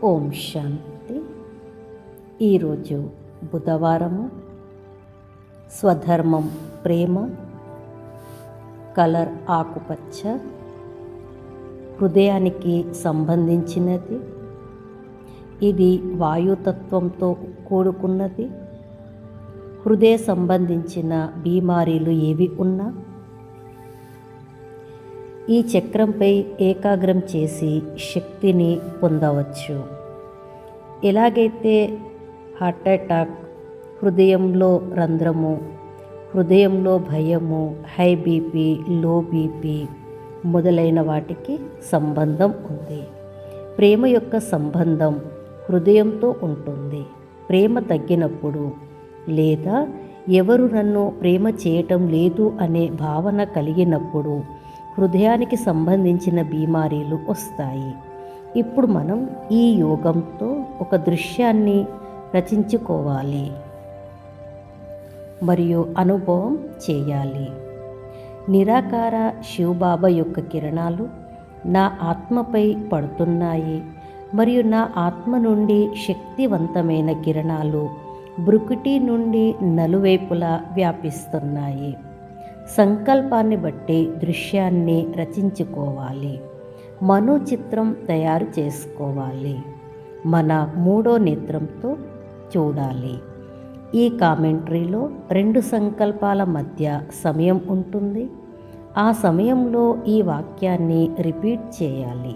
ఓం శాంతి. ఈరోజు బుధవారము. స్వధర్మం ప్రేమ, కలర్ ఆకుపచ్చ, హృదయానికి సంబంధించినది. ఇది వాయుతత్వంతో కూడుకున్నది. హృదయ సంబంధించిన బీమారీలు ఏవి ఉన్నా ఈ చక్రంపై ఏకాగ్రం చేసి శక్తిని పొందవచ్చు. ఎలాగైతే హార్ట్ అటాక్, హృదయంలో రంధ్రము, హృదయంలో భయము, హై బీపీ, లో బీపీ మొదలైన వాటికి సంబంధం ఉంది. ప్రేమ యొక్క సంబంధం హృదయంతో ఉంటుంది. ప్రేమ తగ్గినప్పుడు లేదా ఎవరు నన్ను ప్రేమ చేయటం లేదు అనే భావన కలిగినప్పుడు హృదయానికి సంబంధించిన బీమారీలు వస్తాయి. ఇప్పుడు మనం ఈ యోగంతో ఒక దృశ్యాన్ని రచించుకోవాలి మరియు అనుభవం చేయాలి. నిరాకార శివబాబా యొక్క కిరణాలు నా ఆత్మపై పడుతున్నాయి మరియు నా ఆత్మ నుండి శక్తివంతమైన కిరణాలు బ్రుకుటి నుండి నలువైపులా వ్యాపిస్తున్నాయి. సంకల్పాన్ని బట్టి దృశ్యాన్ని రచించుకోవాలి. మనోచిత్రం తయారు చేసుకోవాలి. మన మూడో నేత్రంతో చూడాలి. ఈ కామెంటరీలో 2 సంకల్పాల మధ్య సమయం ఉంటుంది. ఆ సమయంలో ఈ వాక్యాన్ని రిపీట్ చేయాలి.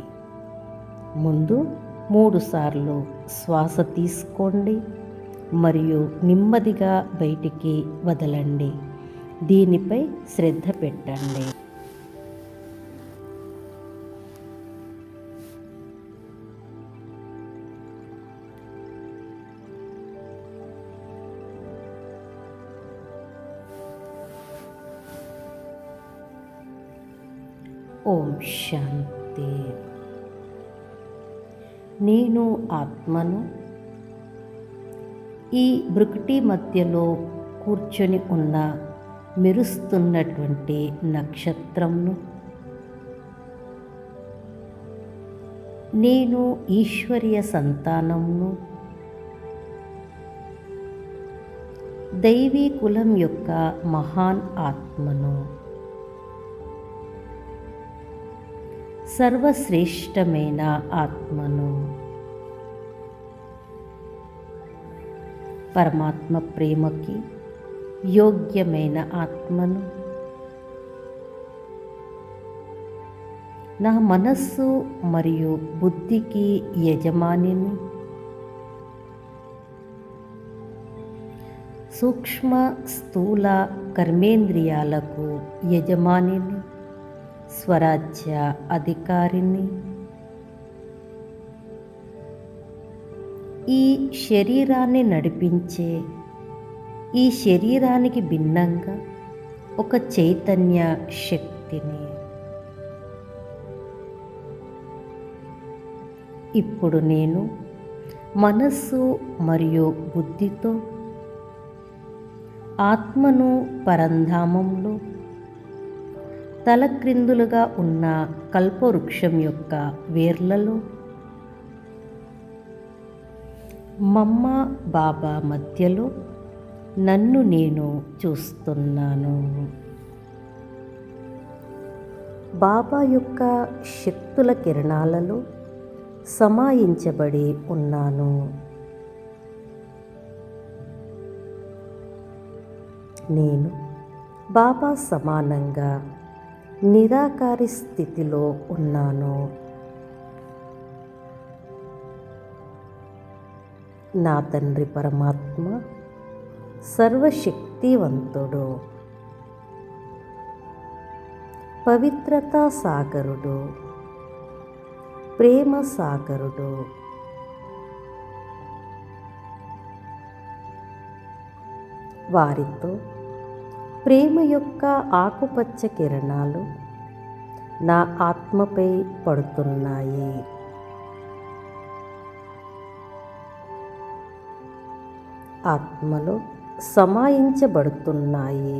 ముందు 3 సార్లు శ్వాస తీసుకోండి మరియు నెమ్మదిగా బయటికి వదలండి. దీనిపై శ్రద్ధ పెట్టండి. ఓం శాంతి. నేను ఆత్మను. ఈ బ్రుకుటి మధ్యలో కూర్చొని ఉన్న మెరుస్తున్నటువంటి నక్షత్రంను. నేను ఈశ్వరీయ సంతానంను. దైవీ కులం యొక్క మహాన్ ఆత్మను. సర్వశ్రేష్టమైన ఆత్మను. పరమాత్మ ప్రేమకి యోగ్యమైన ఆత్మను. నా మనస్సు మరియు బుద్ధికి యజమానిని. సూక్ష్మ స్థూల కర్మేంద్రియాలకు యజమానిని, స్వరాజ్య అధికారిని. ఈ శరీరాన్ని నడిపించే, ఈ శరీరానికి భిన్నంగా ఒక చైతన్య శక్తిని. ఇప్పుడు నేను మనస్సు మరియు బుద్ధితో ఆత్మను పరంధామంలో తలక్రిందులుగా ఉన్న కల్పవృక్షం యొక్క వేర్లలో మమ్మ బాబా మధ్యలో నన్ను నేను చూస్తున్నాను. బాబా యొక్క శక్తుల కిరణాలలో సమాయించబడి ఉన్నాను. నేను బాబా సమానంగా నిరాకారి స్థితిలో ఉన్నాను. నా తండ్రి పరమాత్మ సర్వశక్తివంతుడు, పవిత్రతా సాగరుడు, ప్రేమ సాగరుడు. వారితో ప్రేమ యొక్క ఆకుపచ్చ కిరణాలు నా ఆత్మపై పడుతున్నాయి. ఆత్మలో సమాయించబడుతున్నాయి.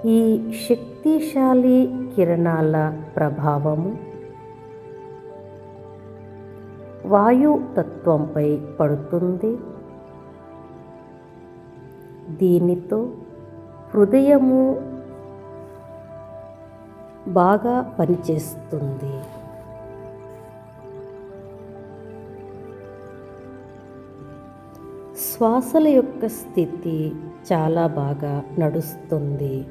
ఈ శక్తిశాలి కిరణాల ప్రభావము వాయు తత్వంపై పడుతుంది. దీనితో హృదయము బాగా పనిచేస్తుంది. శ్వాసల యొక్క స్థితి చాలా బాగా నడుస్తుంది.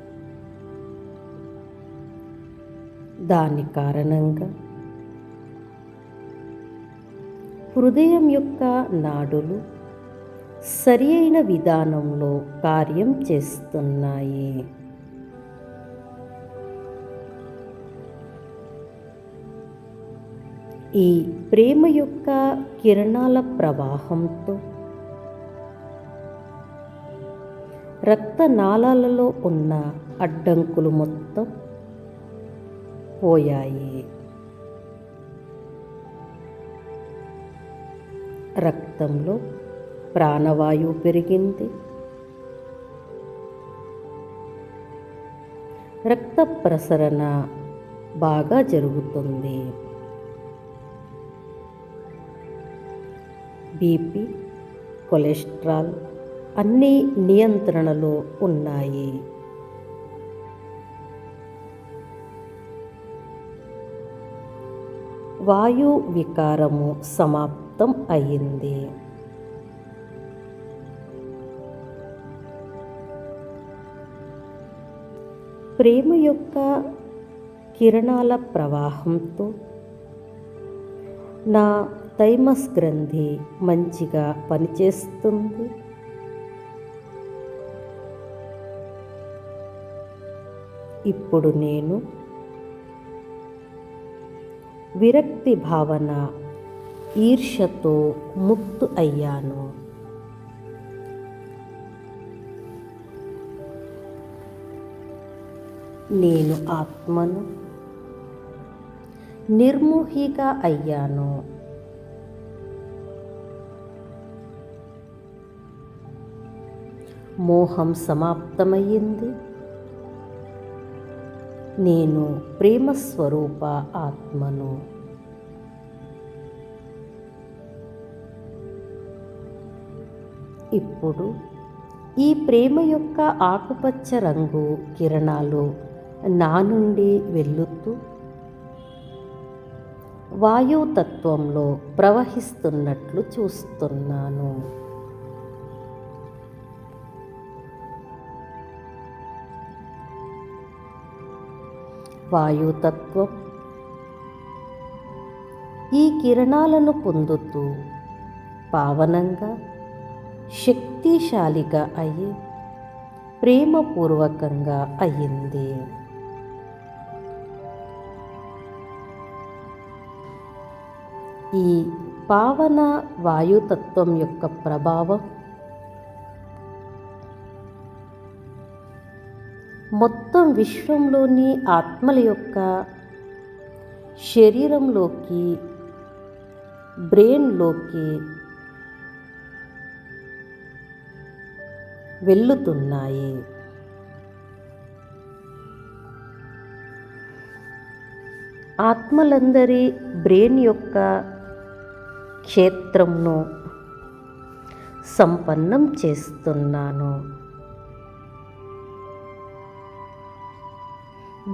దాని కారణంగా హృదయం యొక్క నాడులు సరి అయిన విధానంలో కార్యం చేస్తున్నాయి. ఈ ప్రేమ యొక్క కిరణాల ప్రవాహంతో రక్తనాళాలలో ఉన్న అడ్డంకులు మొత్తం పోయాయి. రక్తంలో ప్రాణవాయువు పెరిగింది. రక్త ప్రసరణ బాగా జరుగుతుంది. బీపీ, కొలెస్ట్రాల్ అన్నీ నియంత్రణలో ఉన్నాయి. వాయు వికారము సమాప్తం అయింది. ప్రేమ యొక్క కిరణాల ప్రవాహంతో నా థైమస్ గ్రంథి మంచిగా పనిచేస్తుంది. ఇప్పుడు నేను విరక్తి భావన, ఈర్ష్యతో ముక్తు అయ్యాను. నేను ఆత్మను, నిర్మోహిగా అయ్యాను. మోహం సమాప్తమయ్యింది. నేను ప్రేమస్వరూప ఆత్మను. ఇప్పుడు ఈ ప్రేమ యొక్క ఆకుపచ్చ రంగు కిరణాలు నా నుండి వెళ్ళుతూ వాయుతత్వంలో ప్రవహిస్తున్నట్లు చూస్తున్నాను. వాయుతత్వం ఈ కిరణాలను పొందుతూ పావనంగా, శక్తిశాలిగా అయి ప్రేమపూర్వకంగా అయ్యింది. ఈ పావన వాయుతత్వం యొక్క ప్రభావం మొత్తం విశ్వంలోని ఆత్మల యొక్క శరీరంలోకి, బ్రెయిన్లోకి వెళ్ళుతున్నాయి. ఆత్మలందరి బ్రెయిన్ యొక్క క్షేత్రంను సంపన్నం చేస్తున్నాను.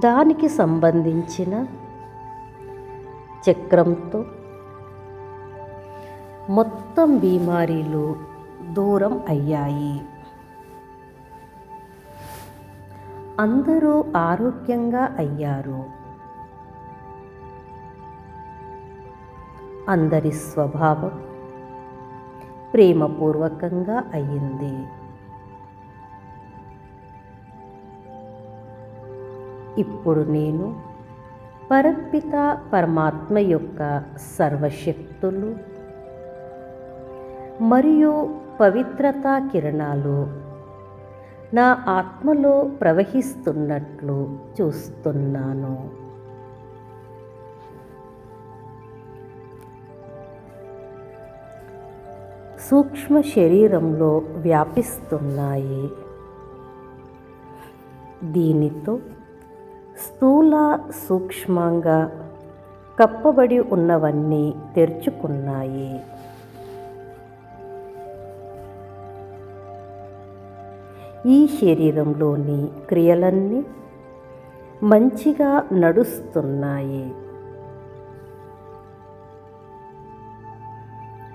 దానికి సంబంధించిన చక్రంతో మొత్తం బీమారీలు దూరం అయ్యాయి. అందరూ ఆరోగ్యంగా అయ్యారు. అందరి స్వభావం ప్రేమపూర్వకంగా అయ్యింది. ఇప్పుడు నేను పరపిత పరమాత్మ యొక్క సర్వశక్తులు మరియు పవిత్రతా కిరణాలు నా ఆత్మలో ప్రవహిస్తున్నట్లు చూస్తున్నాను. సూక్ష్మ శరీరంలో వ్యాపిస్తున్నాయి. దీనితో స్థూల సూక్ష్మంగా కప్పబడి ఉన్నవన్నీ తెరుచుకున్నాయి. ఈ శరీరంలోని క్రియలన్నీ మంచిగా నడుస్తున్నాయి.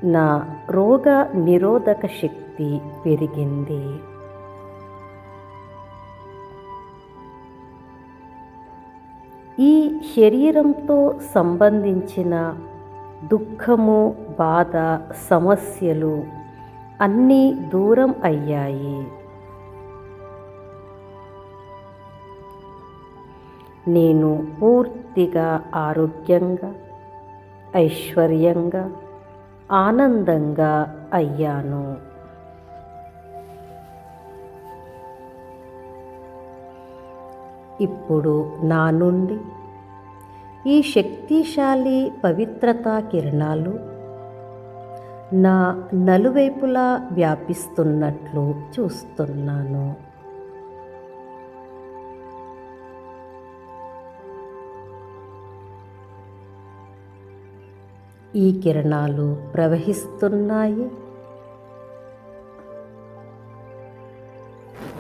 నా రోగ నిరోధక శక్తి పెరిగింది. ఈ శరీరంతో సంబంధించిన దుఃఖము, బాధ, సమస్యలు అన్నీ దూరం అయ్యాయి. నేను పూర్తిగా ఆరోగ్యంగా, ఐశ్వర్యంగా, ఆనందంగా అయ్యాను. ఇప్పుడు నా నుండి ఈ శక్తిశాలి పవిత్రతా కిరణాలు నా నలువైపులా వ్యాపిస్తున్నట్లు చూస్తున్నాను. ఈ కిరణాలు ప్రవహిస్తున్నాయి.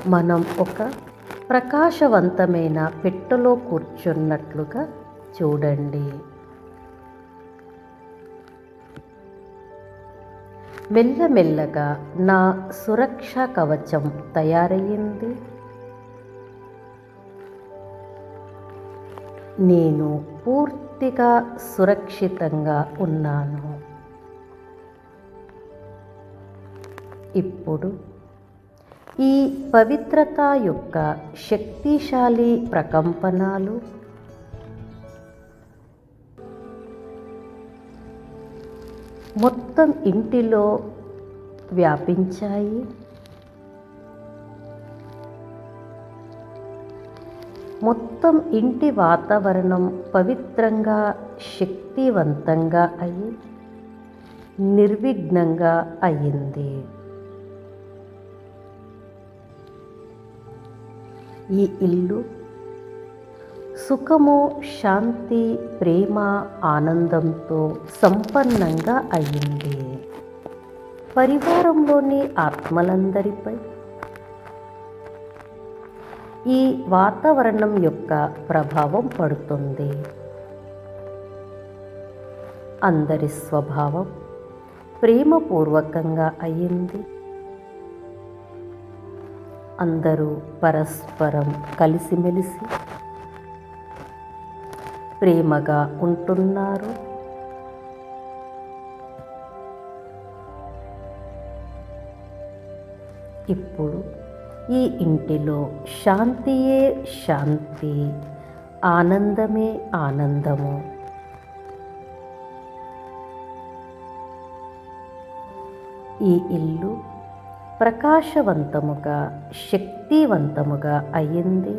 మనం ఒక ప్రకాశవంతమైన పెట్టెలో కూర్చున్నట్లుగా చూడండి. మెల్లమెల్లగా నా సురక్షా కవచం తయారయ్యింది. నేను పూర్తిగా సురక్షితంగా ఉన్నాను. ఇప్పుడు ఈ పవిత్రత యొక్క శక్తిశాలి ప్రకంపనాలు మొత్తం ఇంటిలో వ్యాపించాయి. మొత్తం ఇంటి వాతావరణం పవిత్రంగా, శక్తివంతంగా అయి నిర్విఘ్నంగా అయింది. ఈ ఇల్లు సుఖము, శాంతి, ప్రేమ, ఆనందంతో సంపన్నంగా అయింది. పరివారంలోని ఆత్మలందరిపై ఈ వాతావరణం యొక్క ప్రభావం పడుతుంది. అందరి స్వభావం ప్రేమపూర్వకంగా అయ్యింది. అందరూ పరస్పరం కలిసిమెలిసి ప్రేమగా ఉంటున్నారు. ఇప్పుడు ఈ ఇంటిలో శాంతియే శాంతి, ఆనందమే ఆనందము. ఈ ఇల్లు ప్రకాశవంతముగా, శక్తివంతముగా అయ్యింది.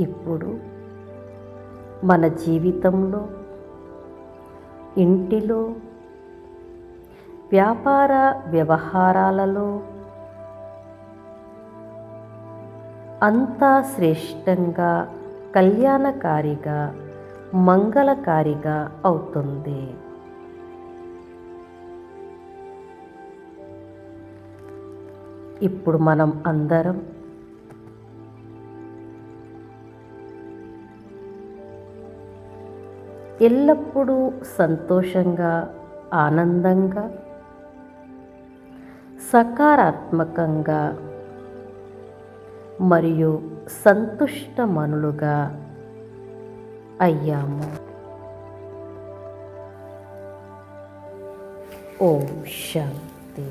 ఇప్పుడు మన జీవితంలో, ఇంటిలో, వ్యాపార వ్యవహారాలలో అంతా శ్రేష్టంగా, కళ్యాణకారిగా, మంగళకారిగా అవుతుంది. ఇప్పుడు మనం అందరం ఎల్లప్పుడూ సంతోషంగా, ఆనందంగా, సకారాత్మకంగా మరియు సంతుష్టమనులుగా అయ్యాము. ఓం శాంతి.